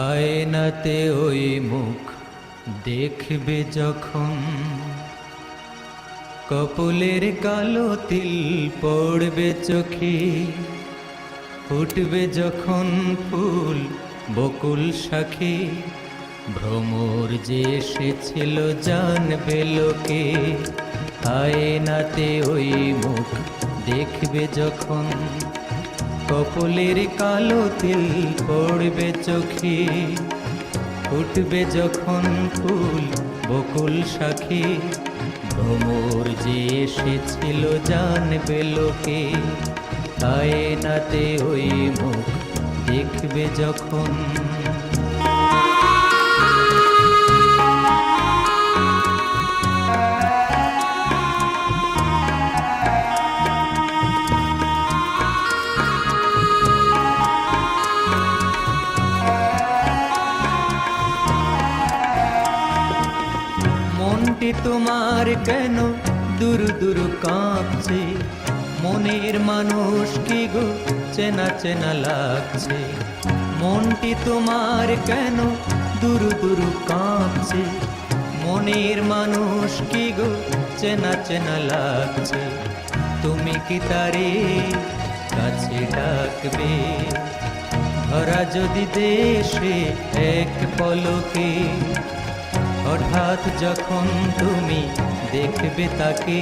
আয়নাতে ওই মুখ দেখবে যখন, কপলের কালো তিল পড়বে চোখে, ফুটবে যখন ফুল বকুল শাখে, ভ্রমর যে এসেছিল জানবে লোকে। আয়নাতে ওই মুখ দেখবে যখন, কপলের কালো তিল পড়বে চোখে, ফুটবে যখন ফুল বকুল শাখে, ভ্রমর যে এসেছিল জানবে লোকে। আয়নাতে ওই মুখ দেখবে যখন। মনটি তোমার কেন দূর দূর কাঁপছে, মনের মানুষ কি গো চেনা চেনা লাগছে। মনটি তোমার কেন দূর দূর কাঁপছে, মনের মানুষ কি গো চেনা চেনা লাগছে। তুমি কি তারে কাছে ডাকবে, ধরা যদি দেশে এক পলকে। হঠাৎ যখন তুমি দেখবে তাকে,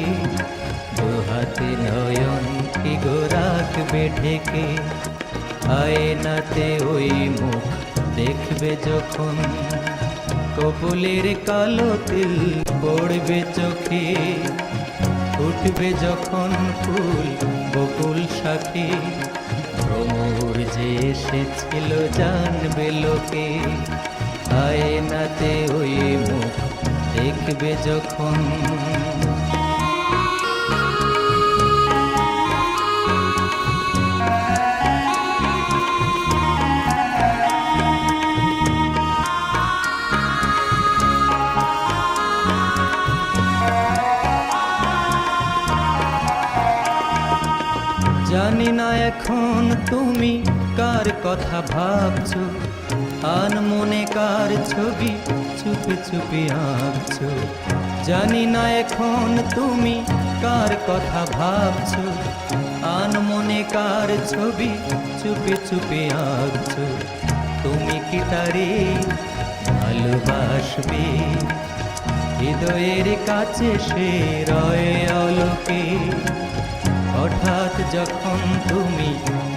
দুহাতে নয়ন কি গো রাখবে ঢেকে। আয়নাতে ওই মুখ দেখবে যখন, কপলের কালো তিল পড়বে চোখে, ফুটবে যখন ফুল বকুল শাখে, ভ্রমর যে এসেছিল জানবে লোকে। আয়নাতে ওই মুখ দেখবে যখন। জানি না এখন তুমি কার কথা ভাবছো, আনমনে কার ছবি চুপি চুপি আঁকছো। জানি না এখন তুমি কার কথা ভাবছো, আনমনে কার ছবি চুপি চুপি আঁকছো। তুমি কি তারে ভালোবাসবে, হৃদয়ের কাছে সে রয় অলোকে। হঠাৎ যখন তুমি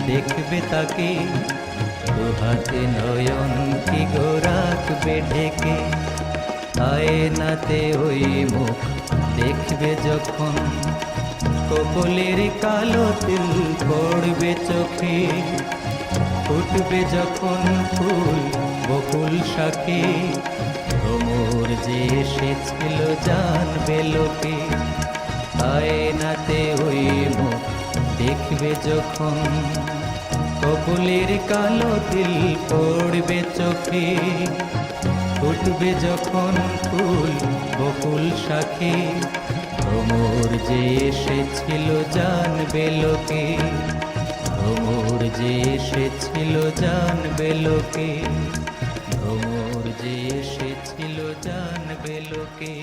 দেখবে তাকে, দুহাতে নয়ন কি গো রাখবে ঢেকে। আয়নাতে ওই মুখ দেখবে যখন, কপলের কালো তিল পড়বে চোখে, ফুটবে যখন ফুল বকুল শাখে, ভ্রমর যে এসেছিল জানবে লোকে। আয়নাতে ওই মুখ দেখবে যখন, কপলের কালো তিল পড়বে চোখে, ফুটবে যখন ফুল বকুল শাখে, ভ্রমর যে এসেছিল জানবে লোকে। ভ্রমর যে এসেছিল জানবে লোকে, ভ্রমর যে এসেছিল জানবে লোকে।